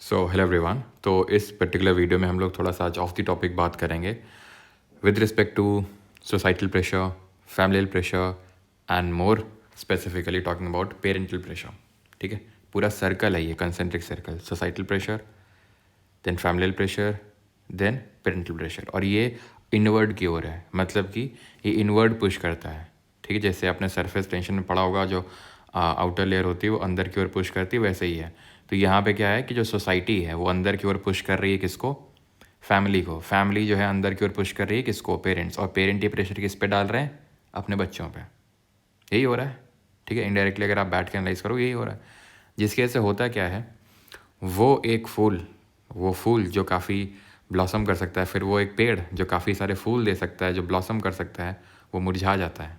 Hello everyone. तो इस particular video में हम लोग थोड़ा सा आज ऑफ द टॉपिक बात करेंगे with respect to societal pressure, familial pressure and more specifically talking about parental pressure. ठीक है, पूरा सर्कल है ये, concentric circle. Societal pressure, then familial pressure, then parental pressure. और ये इनवर्ड की ओर है, मतलब कि ये इनवर्ड पुश करता है। ठीक है, जैसे आपने सरफेस टेंशन में पढ़ा होगा, जो आउटर लेयर होती है वो अंदर की ओर पुश करती है, वैसे ही है। तो यहाँ पे क्या है कि जो सोसाइटी है वो अंदर की ओर पुश कर रही है किसको? फैमिली को। फैमिली जो है अंदर की ओर पुश कर रही है किसको? पेरेंट्स। और पेरेंट ये प्रेशर किस पे डाल रहे हैं? अपने बच्चों पे। यही हो रहा है। ठीक है, इनडायरेक्टली अगर आप बैठ के एनालाइज करो यही हो रहा है। जिसकी वजह से होता क्या है, वो फूल जो काफ़ी ब्लॉसम कर सकता है, फिर वो एक पेड़ जो काफ़ी सारे फूल दे सकता है, जो ब्लॉसम कर सकता है, वो मुरझा जाता है।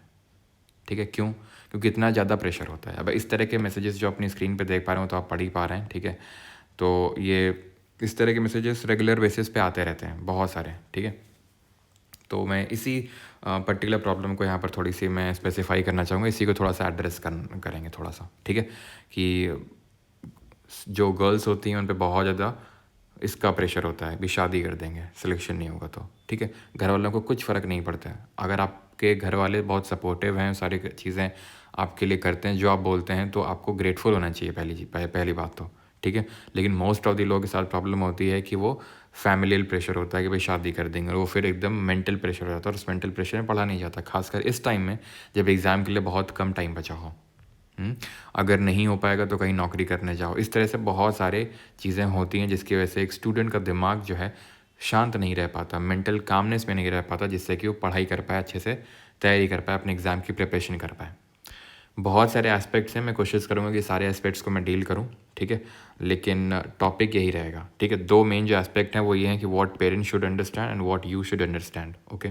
ठीक है, क्यों? क्योंकि इतना ज़्यादा प्रेशर होता है। अब इस तरह के मैसेजेस जो अपनी स्क्रीन पे देख पा रहे हो तो आप पढ़ ही पा रहे हैं। ठीक है, तो ये इस तरह के मैसेजेस रेगुलर बेसिस पे आते रहते हैं, बहुत सारे। ठीक है, तो मैं इसी पर्टिकुलर प्रॉब्लम को यहाँ पर थोड़ी सी मैं स्पेसिफाई करना चाहूँगा, इसी को थोड़ा सा एड्रेस करेंगे थोड़ा सा। ठीक है, कि जो गर्ल्स होती हैं उन पे बहुत ज़्यादा इसका प्रेशर होता है, भी शादी कर देंगे सिलेक्शन नहीं होगा तो। ठीक है, घर वालों को कुछ फ़र्क नहीं पड़ता है। अगर आपके घर वाले बहुत सपोर्टिव हैं, सारी चीज़ें आपके लिए करते हैं जो आप बोलते हैं, तो आपको ग्रेटफुल होना चाहिए, पहली बात तो। ठीक है, लेकिन मोस्ट ऑफ द लोगों के साथ प्रॉब्लम होती है कि वो फैमिलियल प्रेशर होता है कि भाई शादी कर देंगे, और वो फिर एकदम मेंटल प्रेशर हो जाता है, और उस मेंटल प्रेशर में पढ़ा नहीं जाता, खासकर इस टाइम में जब एग्ज़ाम के लिए बहुत कम टाइम बचा हो। अगर नहीं हो पाएगा तो कहीं नौकरी करने जाओ। इस तरह से बहुत सारे चीज़ें होती हैं जिसकी वजह से एक स्टूडेंट का दिमाग जो है शांत नहीं रह पाता, मेंटल कामनेस में नहीं रह पाता, जिससे कि वो पढ़ाई कर पाए, अच्छे से तैयारी कर पाए, अपने एग्ज़ाम की प्रिपरेशन कर पाए। बहुत सारे एस्पेक्ट्स हैं, मैं कोशिश करूँगा कि सारे एस्पेक्ट्स को मैं डील करूँ। ठीक है, लेकिन टॉपिक यही रहेगा। ठीक है, दो मेन जो एस्पेक्ट हैं वो ये हैं कि what parents should understand and what you should understand. Okay,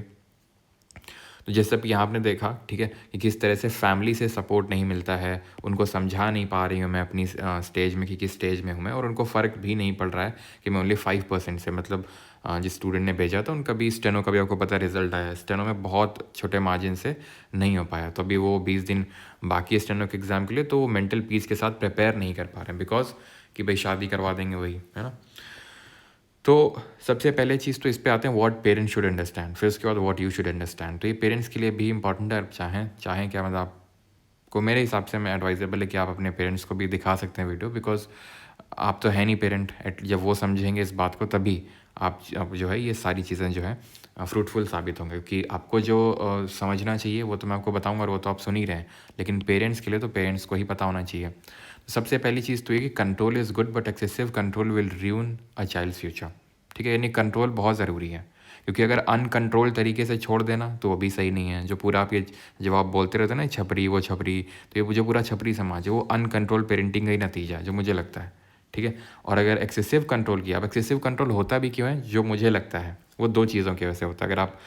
तो जैसे अब यहाँ आपने देखा, ठीक है, कि किस तरह से फैमिली से सपोर्ट नहीं मिलता है, उनको समझा नहीं पा रही हूँ मैं अपनी स्टेज में कि किस स्टेज में हूँ मैं, और उनको फ़र्क भी नहीं पड़ रहा है कि मैं ओनली 5% से, मतलब जिस स्टूडेंट ने भेजा था उनका भी स्टेनो का भी आपको पता रिजल्ट आया, स्टेनो में बहुत छोटे मार्जिन से नहीं हो पाया। तो अभी वो 20 दिन बाकी है स्टेनो के एग्ज़ाम के लिए, तो वो मेंटल पीस के साथ प्रिपेयर नहीं कर पा रहे हैं, बिकॉज कि भाई शादी करवा देंगे वही, है ना। तो सबसे पहले चीज़ तो इस पे आते हैं व्हाट पेरेंट्स शुड अंडरस्टैंड, फिर उसके बाद व्हाट यू शुड अंडरस्टैंड। तो ये पेरेंट्स के लिए भी इंपॉर्टेंट है। चाहें क्या, मतलब आपको मेरे हिसाब से मैं एडवाइजेबल है कि आप अपने पेरेंट्स को भी दिखा सकते हैं वीडियो, बिकॉज आप तो है नहीं पेरेंट। जब वो समझेंगे इस बात को तभी आप जो है ये सारी चीज़ें जो है फ्रूटफुल साबित होंगे। क्योंकि आपको जो समझना चाहिए वो तो मैं आपको बताऊंगा, और वो तो आप सुन ही रहे हैं, लेकिन पेरेंट्स के लिए तो पेरेंट्स को ही पता होना चाहिए। सबसे पहली चीज़ तो ये कि control is good but excessive control will ruin a child's future. ठीक है, यानी कंट्रोल बहुत ज़रूरी है, क्योंकि अगर अनकंट्रोल तरीके से छोड़ देना तो वो भी सही नहीं है। जो पूरा आप ये जब आप बोलते रहते हैं ना छपरी वो छपरी, तो ये जो पूरा छपरी समाज है वो अनकंट्रोल पेरेंटिंग का ही नतीजा है, जो मुझे लगता है। ठीक है, और अगर एक्सेसिव कंट्रोल किया, अब एक्सेसिव कंट्रोल होता भी क्यों है, जो मुझे लगता है वो दो चीज़ों की वजह से होता है। अगर आप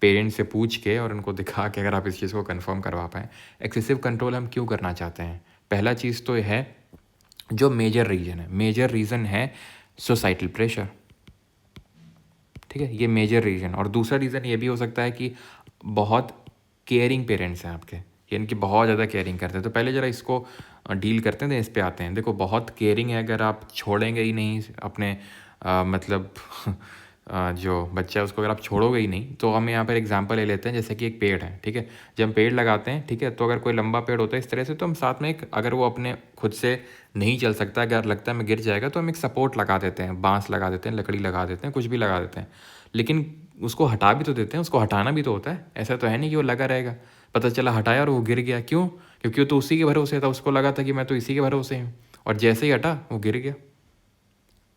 पेरेंट्स से पूछ के और उनको दिखा के अगर आप इस चीज़ को कन्फर्म करवा पाएँ, एक्सेसिव कंट्रोल हम क्यों करना चाहते हैं। पहला चीज़ तो है, जो मेजर रीज़न है सोसाइटल प्रेशर। ठीक है, ये मेजर रीज़न। और दूसरा रीज़न ये भी हो सकता है कि बहुत केयरिंग पेरेंट्स हैं आपके, यानी कि बहुत ज़्यादा केयरिंग करते हैं। तो पहले ज़रा इसको डील करते हैं, इस पे आते हैं। देखो, बहुत केयरिंग है, अगर आप छोड़ेंगे ही नहीं अपने मतलब जो बच्चा है उसको अगर आप छोड़ोगे ही नहीं, तो हम यहाँ पर एग्जांपल ले लेते हैं, जैसे कि एक पेड़ है। ठीक है, जब हम पेड़ लगाते हैं, ठीक है, तो अगर कोई लंबा पेड़ होता है इस तरह से, तो हम साथ में एक, अगर वो अपने खुद से नहीं चल सकता, अगर लगता है मैं गिर जाएगा, तो हम एक सपोर्ट लगा देते हैं, बांस लगा देते हैं, लकड़ी लगा देते हैं, कुछ भी लगा देते हैं। लेकिन उसको हटा भी तो देते हैं, उसको हटाना भी तो होता है। ऐसा तो है नहीं कि वो लगा रहेगा, पता चला हटाया और वो गिर गया। क्यों? क्योंकि वो तो उसी के भरोसे था, उसको लगा था कि मैं तो इसी के भरोसे हूँ, और जैसे ही हटा वो गिर गया।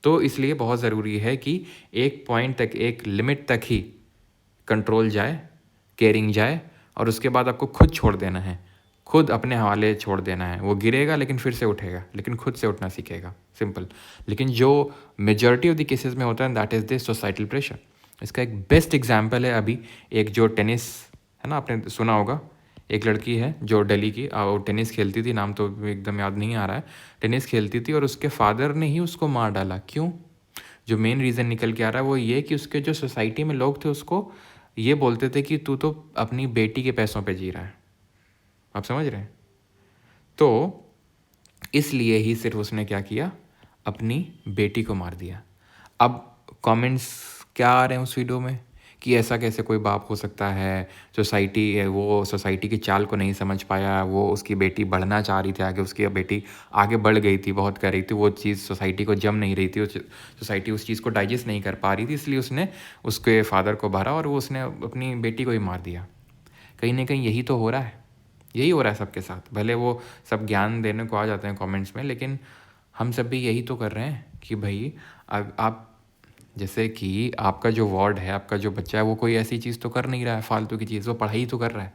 तो इसलिए बहुत ज़रूरी है कि एक पॉइंट तक, एक लिमिट तक ही कंट्रोल जाए, केयरिंग जाए, और उसके बाद आपको खुद छोड़ देना है, खुद अपने हवाले छोड़ देना है। वो गिरेगा लेकिन फिर से उठेगा, लेकिन खुद से उठना सीखेगा, सिंपल। लेकिन जो मेजॉरिटी ऑफ द केसेस में होता है that is the societal pressure. इसका एक बेस्ट एग्जाम्पल है अभी एक जो टेनिस है ना, आपने सुना होगा, एक लड़की है जो दिल्ली की, वो टेनिस खेलती थी, नाम तो एकदम याद नहीं आ रहा है, टेनिस खेलती थी, और उसके फादर ने ही उसको मार डाला। क्यों? जो मेन रीज़न निकल के आ रहा है वो ये कि उसके जो सोसाइटी में लोग थे उसको ये बोलते थे कि तू तो अपनी बेटी के पैसों पे जी रहा है। आप समझ रहे हैं? तो इसलिए ही सिर्फ उसने क्या किया, अपनी बेटी को मार दिया। अब कमेंट्स क्या आ रहे हैं उस वीडियो में कि ऐसा कैसे कोई बाप हो सकता है, सोसाइटी है वो सोसाइटी की चाल को नहीं समझ पाया, वो उसकी बेटी बढ़ना चाह रही थी आगे, उसकी बेटी आगे बढ़ गई थी, बहुत कर रही थी, वो चीज़ सोसाइटी को जम नहीं रही थी, सोसाइटी उस चीज़ को डाइजेस्ट नहीं कर पा रही थी, इसलिए उसने उसके फादर को भरा और वो उसने अपनी बेटी को ही मार दिया। कहीं ना कहीं यही तो हो रहा है, यही हो रहा है सबके साथ। भले वो सब ज्ञान देने को आ जाते हैं कमेंट्स में, लेकिन हम सब भी यही तो कर रहे हैं कि भाई आप जैसे कि आपका जो वार्ड है, आपका जो बच्चा है, वो कोई ऐसी चीज़ तो कर नहीं रहा है फालतू की चीज़, वो पढ़ाई तो कर रहा है,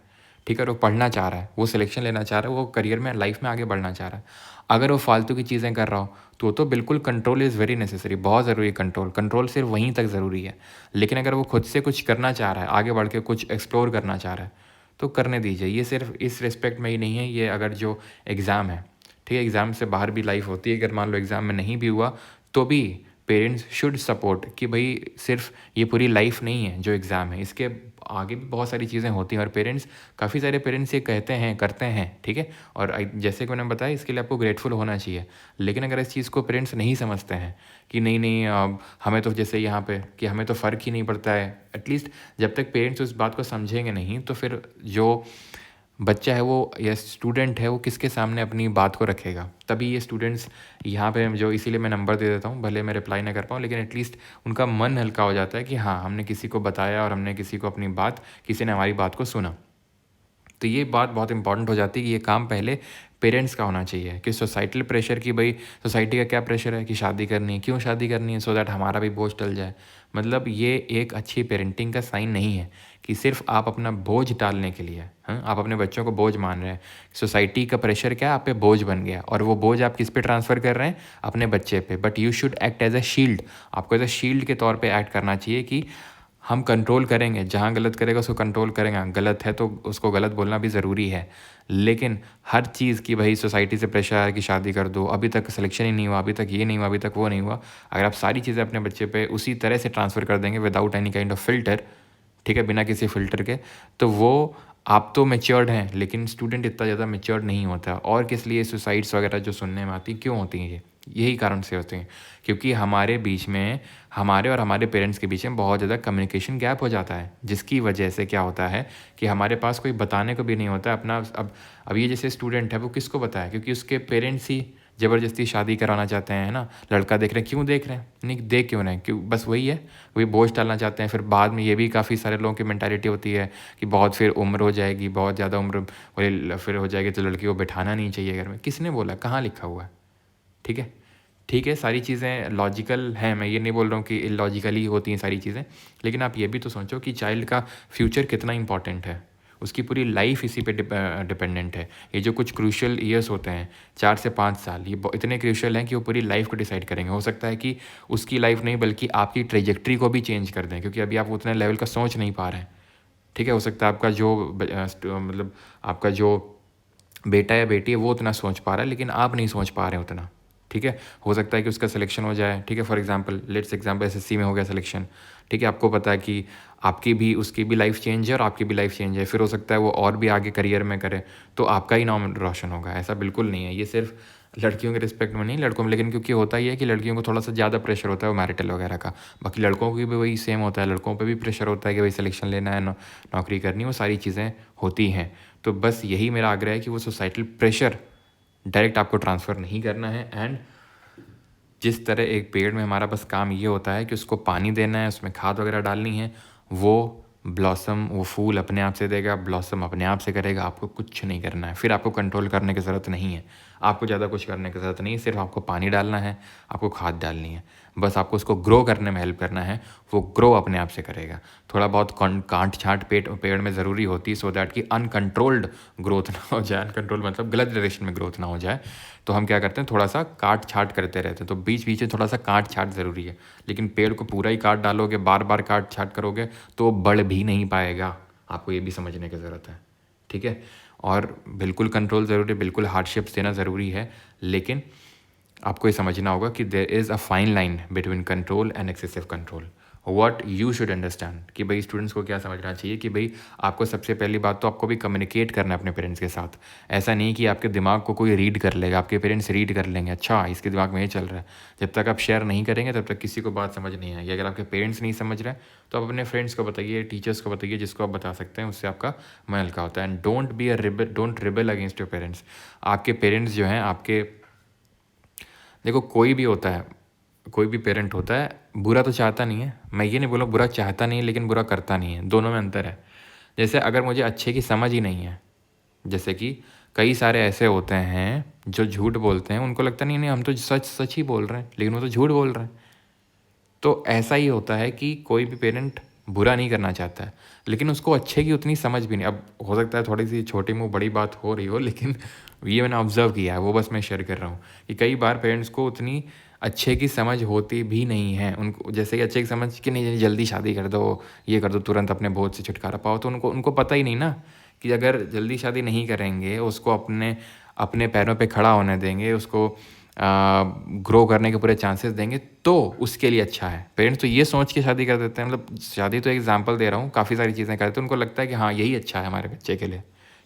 ठीक है, वो पढ़ना चाह रहा है, वो सिलेक्शन लेना चाह रहा है, वो करियर में लाइफ में आगे बढ़ना चाह रहा है। अगर वो फालतू की चीज़ें कर रहा हो तो बिल्कुल कंट्रोल इज़ वेरी नेसेसरी, बहुत ज़रूरी है कंट्रोल। कंट्रोल सिर्फ वहीं तक ज़रूरी है, लेकिन अगर वो खुद से कुछ करना चाह रहा है, आगे बढ़ के कुछ एक्सप्लोर करना चाह रहा है, तो करने दीजिए। ये सिर्फ इस रिस्पेक्ट में ही नहीं है, ये अगर जो एग्ज़ाम है, ठीक है, एग्ज़ाम से बाहर भी लाइफ होती है। अगर मान लो एग्ज़ाम में नहीं भी हुआ तो भी पेरेंट्स शुड सपोर्ट कि भाई सिर्फ ये पूरी लाइफ नहीं है जो एग्ज़ाम है, इसके आगे भी बहुत सारी चीज़ें होती हैं। और पेरेंट्स, काफ़ी सारे पेरेंट्स ये कहते हैं, करते हैं, ठीक है, और जैसे कि मैंने बताया, इसके लिए आपको ग्रेटफुल होना चाहिए। लेकिन अगर इस चीज़ को पेरेंट्स नहीं समझते हैं कि नहीं नहीं हमें तो जैसे यहाँ पे कि हमें तो फ़र्क ही नहीं पड़ता है, एटलीस्ट जब तक पेरेंट्स उस बात को समझेंगे नहीं, तो फिर जो बच्चा है वो या स्टूडेंट है वो किसके सामने अपनी बात को रखेगा। तभी ये स्टूडेंट्स यहाँ पे जो, इसीलिए मैं नंबर दे देता हूँ, भले मैं रिप्लाई ना कर पाऊँ, लेकिन एटलीस्ट उनका मन हल्का हो जाता है कि हाँ, हमने किसी को बताया और हमने किसी को अपनी बात, किसी ने हमारी बात को सुना। तो ये बात बहुत इंपॉर्टेंट हो जाती है कि ये काम पहले पेरेंट्स का होना चाहिए। कि सोसाइटल प्रेशर की, भाई सोसाइटी का क्या प्रेशर है कि शादी करनी है, क्यों शादी करनी है, सो दैट हमारा भी बोझ टल जाए। मतलब ये एक अच्छी पेरेंटिंग का साइन नहीं है कि सिर्फ आप अपना बोझ टालने के लिए, हाँ, आप अपने बच्चों को बोझ मान रहे हैं। सोसाइटी का प्रेशर क्या है, आप पे बोझ बन गया, और वो बोझ आप किस पे ट्रांसफ़र कर रहे हैं, अपने बच्चे पे। But you should act as a shield, आपको एज अ शील्ड के तौर पे एक्ट करना चाहिए कि हम कंट्रोल करेंगे, जहाँ गलत करेगा उसको कंट्रोल करेंगे, गलत है तो उसको गलत बोलना भी ज़रूरी है। लेकिन हर चीज़ की भाई सोसाइटी से प्रेशर है कि शादी कर दो, अभी तक सिलेक्शन ही नहीं हुआ, अभी तक ये नहीं हुआ, अभी तक वो नहीं हुआ, अगर आप सारी चीज़ें अपने बच्चे पे उसी तरह से ट्रांसफ़र कर देंगे without any kind of filter, ठीक है, बिना किसी फ़िल्टर के, तो वो, आप तो मैच्योर्ड हैं लेकिन स्टूडेंट इतना ज़्यादा मैच्योर्ड नहीं होता। और किस लिए सुसाइड्स वगैरह जो सुनने में आती, क्यों होती हैं ये, यही कारण से होते हैं क्योंकि हमारे बीच में, हमारे और हमारे पेरेंट्स के बीच में बहुत ज़्यादा कम्युनिकेशन गैप हो जाता है, जिसकी वजह से क्या होता है कि हमारे पास कोई बताने को भी नहीं होता अपना। अब ये जैसे स्टूडेंट है, वो किसको बताए, क्योंकि उसके पेरेंट्स ही ज़बरदस्ती शादी कराना चाहते हैं, है ना, लड़का देख रहे हैं, क्यों देख रहे हैं, नहीं देख क्यों रहे हैं, क्यों, बस वही है, वही बोझ डालना चाहते हैं। फिर बाद में ये भी काफ़ी सारे लोगों की मेंटालिटी होती है कि बहुत फिर उम्र हो जाएगी, बहुत ज़्यादा उम्र फिर हो जाएगी तो लड़की को बैठाना नहीं चाहिए घर में। किसने बोला, कहाँ लिखा हुआ है, ठीक है, ठीक है, सारी चीज़ें लॉजिकल हैं, मैं ये नहीं बोल रहा हूँ कि इलॉजिकली होती हैं सारी चीज़ें, लेकिन आप ये भी तो सोचो कि चाइल्ड का फ्यूचर कितना इंपॉर्टेंट है, उसकी पूरी लाइफ इसी पे डिपेंडेंट है। ये जो कुछ क्रूशियल ईयर्स होते हैं 4 से 5 साल, ये इतने क्रूशियल हैं कि वो पूरी लाइफ को डिसाइड करेंगे। हो सकता है कि उसकी लाइफ नहीं बल्कि आपकी ट्रेजेक्ट्री को भी चेंज कर दें, क्योंकि अभी आप उतने लेवल का सोच नहीं पा रहे हैं, ठीक है। हो सकता है आपका जो मतलब आपका जो बेटा या बेटी है वो उतना सोच पा रहा है, लेकिन आप नहीं सोच पा रहे हैं उतना, ठीक है। हो सकता है कि उसका सिलेक्शन हो जाए, ठीक है, for example let's example SSC में हो गया सिलेक्शन, ठीक है, आपको पता है कि आपकी भी, उसकी भी लाइफ चेंज है और आपकी भी लाइफ चेंज है, फिर हो सकता है वो और भी आगे करियर में करे तो आपका ही नाम रोशन होगा। ऐसा बिल्कुल नहीं है, ये सिर्फ लड़कियों के रिस्पेक्ट में नहीं, लड़कों में, लेकिन क्योंकि होता ही है कि लड़कियों को थोड़ा सा ज़्यादा प्रेशर होता है वो मैरिटल वगैरह का, बाकी लड़कों को भी वही सेम होता है, लड़कों पे भी प्रेशर होता है कि भाई सिलेक्शन लेना है, नौकरी करनी, वो सारी चीज़ें होती हैं। तो बस यही मेरा आग्रह है कि वो सोसाइटल प्रेशर डायरेक्ट आपको ट्रांसफ़र नहीं करना है। एंड जिस तरह एक पेड़ में हमारा बस काम ये होता है कि उसको पानी देना है, उसमें खाद वगैरह डालनी है, वो ब्लॉसम, वो फूल अपने आप से देगा, ब्लॉसम अपने आप से करेगा, आपको कुछ नहीं करना है, फिर आपको कंट्रोल करने की ज़रूरत नहीं है, आपको ज़्यादा कुछ करने की ज़रूरत नहीं है, सिर्फ आपको पानी डालना है, आपको खाद डालनी है, बस आपको उसको ग्रो करने में हेल्प करना है, वो ग्रो अपने आप से करेगा। थोड़ा बहुत कांट छाँट पेड़ में ज़रूरी होती है, सो दैट कि अनकंट्रोल्ड ग्रोथ ना हो जाए, अनकंट्रोल मतलब गलत डायरेक्शन में ग्रोथ ना हो जाए, तो हम क्या करते हैं, थोड़ा सा काट छाँट करते रहते हैं, तो बीच बीच में थोड़ा सा काट छाँट ज़रूरी है। लेकिन पेड़ को पूरा ही काट डालोगे, बार बार काट छाँट करोगे तो बढ़ भी नहीं पाएगा, आपको ये भी समझने की ज़रूरत है, ठीक है। और बिल्कुल कंट्रोल ज़रूरी है, बिल्कुल हार्डशिप्स देना ज़रूरी है, लेकिन आपको ये समझना होगा कि there is a fine line between control and excessive control. What you should understand कि भाई स्टूडेंट्स को क्या समझना चाहिए कि भाई आपको सबसे पहली बात तो आपको भी कम्युनिकेट करना है अपने पेरेंट्स के साथ। ऐसा नहीं कि आपके दिमाग को कोई रीड कर लेगा, आपके पेरेंट्स रीड कर लेंगे, अच्छा इसके दिमाग में ये चल रहा है। जब तक आप शेयर नहीं करेंगे तब तक किसी को बात समझ नहीं आएगी। अगर आपके पेरेंट्स नहीं समझ रहे तो आप अपने फ्रेंड्स को बताइए, टीचर्स को बताइए, जिसको आप बता सकते हैं, उससे आपका मन हल्का होता है। And don't rebel against your parents. आपके पेरेंट्स जो हैं आपके, देखो कोई भी होता है, कोई भी पेरेंट होता है बुरा तो चाहता नहीं है, मैं ये नहीं बोला बुरा चाहता नहीं है, लेकिन बुरा करता नहीं है, दोनों में अंतर है। जैसे अगर मुझे अच्छे की समझ ही नहीं है, जैसे कि कई सारे ऐसे होते हैं जो झूठ बोलते हैं, उनको लगता नहीं नहीं हम तो सच सच ही बोल रहे हैं, लेकिन वो तो झूठ बोल रहे हैं। तो ऐसा ही होता है कि कोई भी पेरेंट बुरा नहीं करना चाहता है, लेकिन उसको अच्छे की उतनी समझ भी नहीं। अब हो सकता है थोड़ी सी छोटी मुँह बड़ी बात हो रही हो, लेकिन ये मैंने ऑब्जर्व किया है, वो बस मैं शेयर कर रहा हूँ कि कई बार पेरेंट्स को उतनी अच्छे की समझ होती भी नहीं है। उनको जैसे कि अच्छे की समझ कि नहीं जल्दी शादी कर दो, ये कर दो, तुरंत अपने बोझ से छुटकारा पाओ, तो उनको उनको पता ही नहीं ना कि अगर जल्दी शादी नहीं करेंगे, उसको अपने अपने पैरों पे खड़ा होने देंगे, उसको ग्रो करने के पूरे चांसेस देंगे, तो उसके लिए अच्छा है। पेरेंट्स तो ये सोच के शादी कर देते हैं, मतलब शादी तो एग्जांपल दे रहा हूँ, काफ़ी सारी चीज़ें करते हैं, उनको लगता है कि हाँ यही अच्छा है हमारे बच्चे के लिए,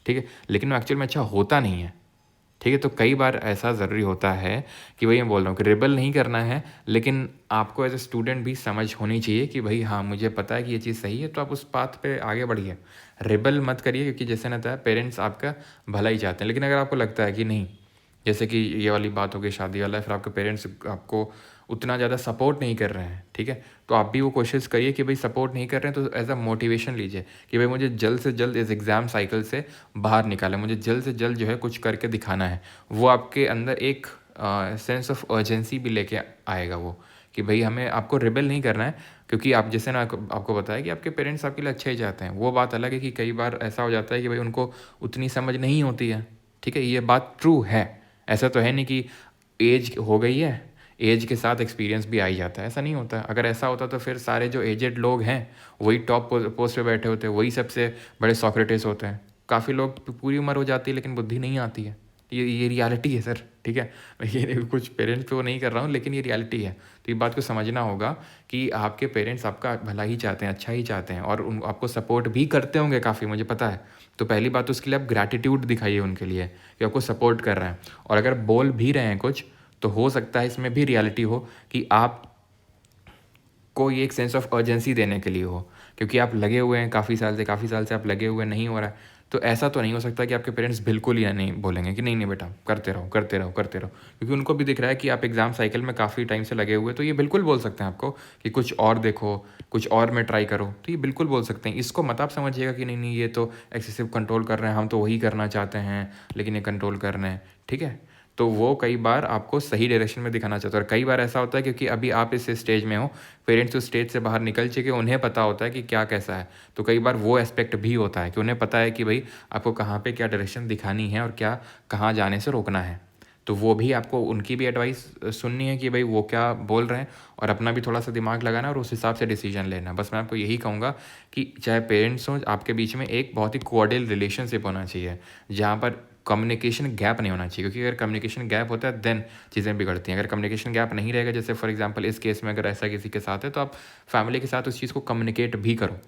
ठीक है, लेकिन वो एक्चुअल में अच्छा होता नहीं है। ठीक है, तो कई बार ऐसा ज़रूरी होता है कि वही मैं बोल रहा हूँ कि रिबल नहीं करना है, लेकिन आपको एज ए स्टूडेंट भी समझ होनी चाहिए कि भाई हाँ मुझे पता है कि ये चीज़ सही है, तो आप उस पाथ पे आगे बढ़िए, रिबल मत करिए, क्योंकि जैसे ना था पेरेंट्स आपका भला ही चाहते हैं। लेकिन अगर आपको लगता है कि नहीं, जैसे कि ये वाली बात हो गई शादी वाला है, फिर आपके पेरेंट्स आपको उतना ज़्यादा सपोर्ट नहीं कर रहे हैं, ठीक है, तो आप भी वो कोशिश करिए कि भाई सपोर्ट नहीं कर रहे हैं तो एज अ मोटिवेशन लीजिए कि भाई मुझे जल्द से जल्द इस एग्ज़ाम साइकिल से बाहर निकालें, मुझे जल्द से जल्द जो है कुछ करके दिखाना है। वो आपके अंदर एक सेंस ऑफ अर्जेंसी भी लेके आएगा वो, कि भाई हमें आपको रिबेल नहीं करना है, क्योंकि आप जैसे ना आपको बताया कि आपके पेरेंट्स आपके लिए अच्छा ही चाहते हैं। वो बात अलग है कि कई बार ऐसा हो जाता है कि भाई उनको उतनी समझ नहीं होती है, ठीक है, ये बात ट्रू है। ऐसा तो है नहीं कि एज हो गई है, एज के साथ एक्सपीरियंस भी आ ही जाता है, ऐसा नहीं होता। अगर ऐसा होता तो फिर सारे जो एजेड लोग हैं वही टॉप पोस्ट पे बैठे होते, वही सबसे बड़े सोक्रेटिस होते हैं। काफ़ी लोग पूरी उम्र हो जाती है लेकिन बुद्धि नहीं आती है। ये रियलिटी है सर, ठीक है, मैं ये कुछ पेरेंट्स पे वो नहीं कर रहा हूँ, लेकिन ये रियलिटी है। तो ये बात को समझना होगा कि आपके पेरेंट्स आपका भला ही चाहते हैं, अच्छा ही चाहते हैं, और उन आपको सपोर्ट भी करते होंगे काफ़ी, मुझे पता है। तो पहली बात तो उसके लिए आप ग्रैटिट्यूड दिखाइए उनके लिए कि आपको सपोर्ट कर रहे हैं, और अगर बोल भी रहे हैं कुछ तो हो सकता है इसमें भी रियलिटी हो कि आप को ये एक सेंस ऑफ अर्जेंसी देने के लिए हो, क्योंकि आप लगे हुए हैं काफ़ी साल से आप लगे हुए नहीं हो रहा है। तो ऐसा तो नहीं हो सकता कि आपके पेरेंट्स बिल्कुल ही नहीं बोलेंगे कि नहीं नहीं बेटा करते रहो करते रहो करते रहो, क्योंकि उनको भी दिख रहा है कि आप एग्ज़ाम साइकिल में काफ़ी टाइम से लगे हुए, तो ये बिल्कुल बोल सकते हैं आपको कि कुछ और देखो, कुछ और में ट्राई करो, तो ये बिल्कुल बोल सकते हैं। इसको मत आप समझिएगा कि नहीं नहीं ये तो एक्सेसिव कंट्रोल कर रहे हैं, हम तो वही करना चाहते हैं लेकिन ये कंट्रोल कर रहे हैं, ठीक है। तो वो कई बार आपको सही डायरेक्शन में दिखाना चाहता है, और कई बार ऐसा होता है क्योंकि अभी आप इस स्टेज में हो, पेरेंट्स उस स्टेज से बाहर निकल चुके, उन्हें पता होता है कि क्या कैसा है। तो कई बार वो एस्पेक्ट भी होता है कि उन्हें पता है कि भाई आपको कहाँ पे क्या डायरेक्शन दिखानी है और क्या कहाँ जाने से रोकना है। तो वो भी आपको उनकी भी एडवाइस सुननी है कि भाई वो क्या बोल रहे हैं, और अपना भी थोड़ा सा दिमाग लगाना और उस हिसाब से डिसीजन लेना। बस मैं आपको यही कहूँगा कि चाहे पेरेंट्स हों, आपके बीच में एक बहुत ही कोऑर्डिनेट रिलेशनशिप होना चाहिए, जहाँ पर कम्युनिकेशन गैप नहीं होना चाहिए, क्योंकि अगर कम्युनिकेशन गैप होता है देन चीज़ें बिगड़ती हैं। अगर कम्युनिकेशन गैप नहीं रहेगा, जैसे फॉर एग्जांपल इस केस में अगर ऐसा किसी के साथ है, तो आप फैमिली के साथ उस चीज़ को कम्युनिकेट भी करो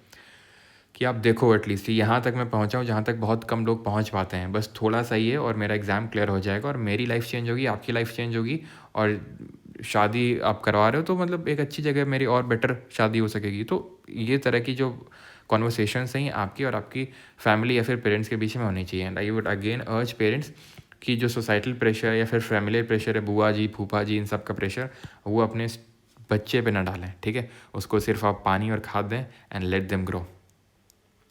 कि आप देखो एटलीस्ट यहाँ तक मैं पहुँचा हूँ जहाँ तक बहुत कम लोग पहुँच पाते हैं, बस थोड़ा सा ही है और मेरा एग्ज़ाम क्लियर हो जाएगा और मेरी लाइफ चेंज होगी, आपकी लाइफ चेंज होगी, और शादी आप करवा रहे हो तो मतलब एक अच्छी जगह मेरी और बेटर शादी हो सकेगी। तो ये तरह की जो कॉन्वर्सेशंस हैं आपकी और आपकी फैमिली या फिर पेरेंट्स के बीच में होनी चाहिए। एंड आई वुड अगेन अर्ज पेरेंट्स कि जो सोसाइटल प्रेशर या फिर फैमिली प्रेशर है, बुआ जी फूफा जी इन सब का प्रेशर, वो अपने बच्चे पे ना डालें, ठीक है। उसको सिर्फ आप पानी और खाद दें and let them grow,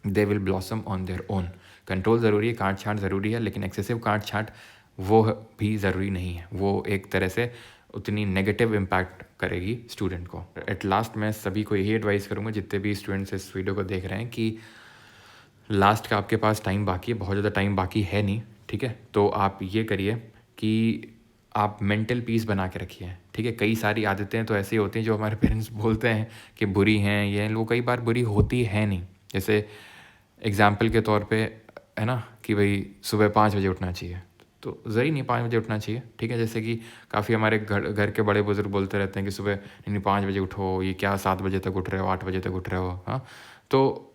they will blossom on their own. Control ज़रूरी है, काट छाँट ज़रूरी है, लेकिन एक्सेसिव काट छाँट वो भी ज़रूरी नहीं है, वो एक तरह से उतनी नेगेटिव इम्पैक्ट करेगी स्टूडेंट को। एट लास्ट मैं सभी को यही एडवाइस करूँगा, जितने भी स्टूडेंट्स इस वीडियो को देख रहे हैं, कि लास्ट का आपके पास टाइम बाकी है, बहुत ज़्यादा टाइम बाकी है नहीं, ठीक है। तो आप ये करिए कि आप मेंटल पीस बना के रखिए, ठीक है। कई सारी आदतें तो ऐसी होती हैं जो हमारे पेरेंट्स बोलते हैं कि बुरी हैं, ये वो कई बार बुरी होती है नहीं। जैसे एग्ज़ाम्पल के तौर पे है ना कि भाई सुबह 5 बजे उठना चाहिए, तो ज़रूरी नहीं 5 बजे उठना चाहिए, ठीक है। जैसे कि काफ़ी हमारे घर के बड़े बुजुर्ग बोलते रहते हैं कि सुबह नहीं 5 बजे उठो, ये क्या 7 बजे तक उठ रहे हो, 8 बजे तक उठ रहे हो, हाँ। तो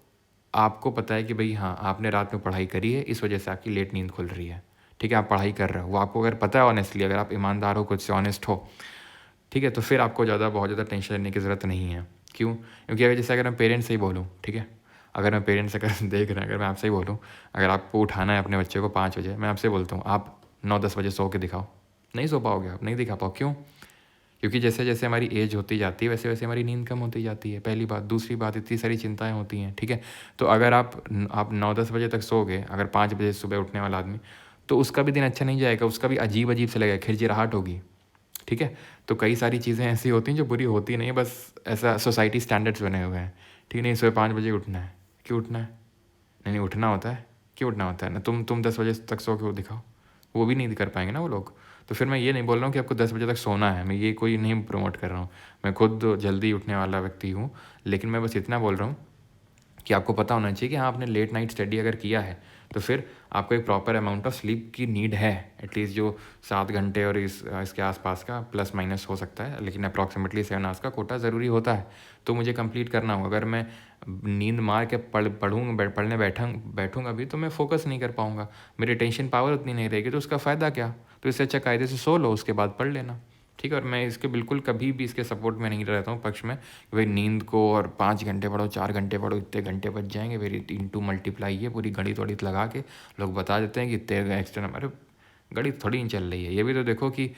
आपको पता है कि भाई हाँ, आपने रात में पढ़ाई करी है, इस वजह से आपकी लेट नींद खुल रही है, ठीक है। आप पढ़ाई कर रहे हो, वो आपको अगर पता है ऑनेस्टली, अगर आप ईमानदार हो, खुद से ऑनेस्ट हो, ठीक है, तो फिर आपको बहुत ज़्यादा टेंशन लेने की ज़रूरत नहीं है। क्यों? क्योंकि अगर मैं पेरेंट्स से ही बोलूँ, ठीक है, अगर मैं पेरेंट्स अगर देख रहे हैं, अगर मैं आपसे ही बोलूँ, अगर आपको उठाना है अपने बच्चे को 5 बजे, मैं आपसे बोलता हूँ आप 9-10 बजे सो के दिखाओ, नहीं सो पाओगे आप, नहीं दिखा पाओ। क्यों? क्योंकि जैसे जैसे हमारी एज होती जाती है वैसे वैसे हमारी नींद कम होती जाती है, पहली बात। दूसरी बात, इतनी सारी चिंताएं होती हैं, ठीक है। तो अगर आप 9-10 बजे तक सोओगे, अगर 5 बजे सुबह उठने वाला आदमी, तो उसका भी दिन अच्छा नहीं जाएगा, उसका भी अजीब अजीब से लगेगा, खिरखिराहट होगी, ठीक है। तो कई सारी चीज़ें ऐसी होती हैं जो बुरी होती नहीं है, बस ऐसा सोसाइटी स्टैंडर्ड्स बने हुए हैं, ठीक है। नहीं, सुबह 5 बजे उठना है, क्यों उठना है? नहीं नहीं, उठना होता है, क्यों उठना होता है ना। तुम 10 बजे तक सो के वो दिखाओ, वो भी नहीं कर पाएंगे ना वो लोग। तो फिर मैं ये नहीं बोल रहा हूँ कि आपको 10 बजे तक सोना है, मैं ये कोई नहीं प्रमोट कर रहा हूँ, मैं खुद जल्दी उठने वाला व्यक्ति हूँ। लेकिन मैं बस इतना बोल रहा हूँ कि आपको पता होना चाहिए कि हाँ, आपने लेट नाइट स्टडी अगर किया है तो फिर आपको एक प्रॉपर अमाउंट ऑफ स्लीप की नीड है, एटलीस्ट जो 7 घंटे और इसके आसपास का, प्लस माइनस हो सकता है, लेकिन अप्रॉक्सीमेटली 7 आवर्स का कोटा ज़रूरी होता है, तो मुझे कंप्लीट करना होगा। अगर मैं नींद मार के पढ़ने बैठूंगा भी, तो मैं फोकस नहीं कर पाऊंगा, मेरी टेंशन पावर उतनी नहीं रहेगी, तो उसका फ़ायदा क्या? तो इससे अच्छा कायदे से सो लो, उसके बाद पढ़ लेना, ठीक है। और मैं इसके बिल्कुल कभी भी इसके सपोर्ट में नहीं रहता हूँ, पक्ष में, कि भाई नींद को और 5 घंटे पढ़ो, 4 घंटे पढ़ो, इतने घंटे बच जाएंगे, फिर इंटू मल्टीप्लाई है, पूरी गणित वड़ित लगा के लोग बता देते हैं कि इतने एक्स्ट्रा। अरे गणित थोड़ी नहीं चल रही है, ये भी तो देखो कि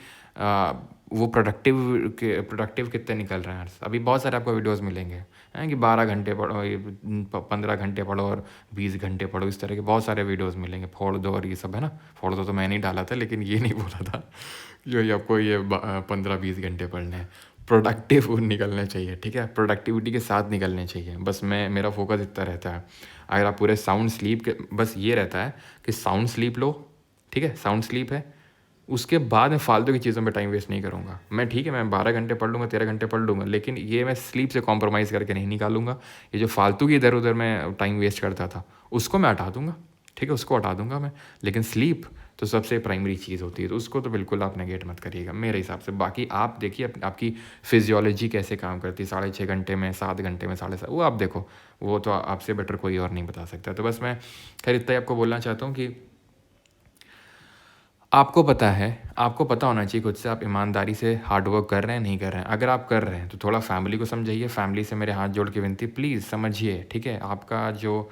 वो प्रोडक्टिव कितने निकल रहे हैं। अभी बहुत सारे आपको वीडियोस मिलेंगे हैं कि 12 घंटे पढ़ो, 15 घंटे पढ़ो और 20 घंटे पढ़ो, इस तरह के बहुत सारे वीडियोस मिलेंगे। फोड़ दो और ये सब, है ना। फोड़ दो तो मैं नहीं डाला था, लेकिन ये नहीं बोला था जो ये आपको ये 15-20 घंटे पढ़ने हैं। प्रोडक्टिव निकलने चाहिए, ठीक है, प्रोडक्टिविटी के साथ निकलने चाहिए। बस मेरा फोकस इतना रहता है। अगर आप पूरे साउंड स्लीप के, बस ये रहता है कि साउंड स्लीप लो, ठीक है, साउंड स्लीप है, उसके बाद मैं फालतू की चीज़ों में टाइम वेस्ट नहीं करूँगा। मैं, ठीक है, मैं 12 घंटे पढ़ लूँगा, 13 घंटे पढ़ लूँगा, लेकिन ये मैं स्लीप से कॉम्प्रोमाइज़ करके नहीं निकालूंगा। ये जो फालतू की इधर उधर मैं टाइम वेस्ट करता था, उसको मैं हटा दूँगा, ठीक है, उसको हटा दूँगा मैं। लेकिन स्लीप तो सबसे प्राइमरी चीज़ होती है, तो उसको तो बिल्कुल आप नेगेट मत करिएगा मेरे हिसाब से। बाकी आप देखिए आपकी फिजियोलॉजी कैसे काम करती है, 6.5 घंटे में, 7 घंटे में, 7.5, वो आप देखो, वो तो आपसे बेटर कोई और नहीं बता सकता। तो बस मैं खैर इतना ही आपको बोलना चाहता हूँ कि आपको पता होना चाहिए खुद से, आप ईमानदारी से हार्ड वर्क कर रहे हैं, नहीं कर रहे हैं। अगर आप कर रहे हैं तो थोड़ा फैमिली को समझाइए, फैमिली से मेरे हाथ जोड़ के विनती, प्लीज़ समझिए, ठीक है। आपका जो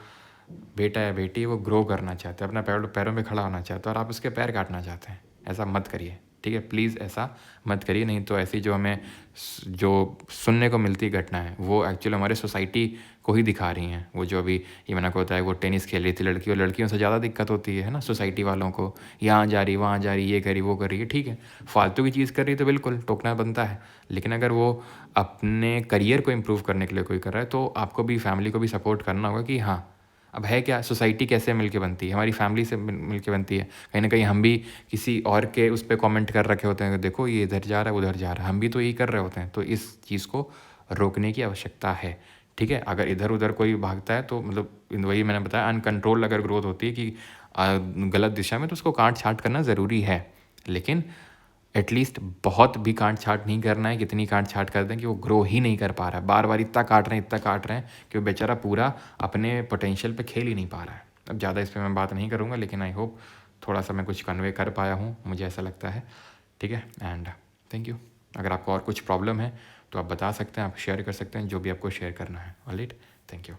बेटा या बेटी है वो ग्रो करना चाहता है, अपना पैरों पे खड़ा होना चाहता है, और आप उसके पैर काटना चाहते हैं, ऐसा मत करिए, ठीक है, प्लीज़ ऐसा मत करिए। नहीं तो ऐसी जो हमें जो सुनने को मिलती घटना है, वो एक्चुअली हमारे सोसाइटी को ही दिखा रही हैं। वो जो अभी ये मैंने को होता है, वो टेनिस खेल रही थी लड़की, और लड़कियों से ज़्यादा दिक्कत होती है ना सोसाइटी वालों को, यहाँ जा रही, वहाँ जा रही, ये करी, वो करी, ठीक है, फालतू की चीज़ कर रही तो बिल्कुल टोकना बनता है। लेकिन अगर वो अपने करियर को इम्प्रूव करने के लिए कोई कर रहा है, तो आपको भी, फैमिली को भी सपोर्ट करना होगा कि हाँ, अब है क्या, सोसाइटी कैसे मिलके बनती है, हमारी फैमिली से मिलके बनती है। कहीं ना कहीं हम भी किसी और के उस पर कमेंट कर रखे होते हैं कि देखो ये इधर जा रहा है, उधर जा रहा है, हम भी तो यही कर रहे होते हैं। तो इस चीज़ को रोकने की आवश्यकता है, ठीक है। अगर इधर उधर कोई भागता है तो मतलब वही मैंने बताया, अनकंट्रोल अगर ग्रोथ होती है कि गलत दिशा में, तो उसको काट छाँट करना ज़रूरी है। लेकिन एटलीस्ट बहुत भी काट छाँट नहीं करना है, कितनी काट छाँट कर दें कि वो ग्रो ही नहीं कर पा रहा है, बार बार इतना काट रहे हैं कि वो बेचारा पूरा अपने पोटेंशियल पे खेल ही नहीं पा रहा है। अब ज़्यादा इस पर मैं बात नहीं करूँगा, लेकिन आई होप थोड़ा सा मैं कुछ कन्वे कर पाया हूँ, मुझे ऐसा लगता है, ठीक है। And thank you. अगर आपको और कुछ प्रॉब्लम है तो आप बता सकते हैं, आप शेयर कर सकते हैं जो भी आपको शेयर करना है। Alright, thank you.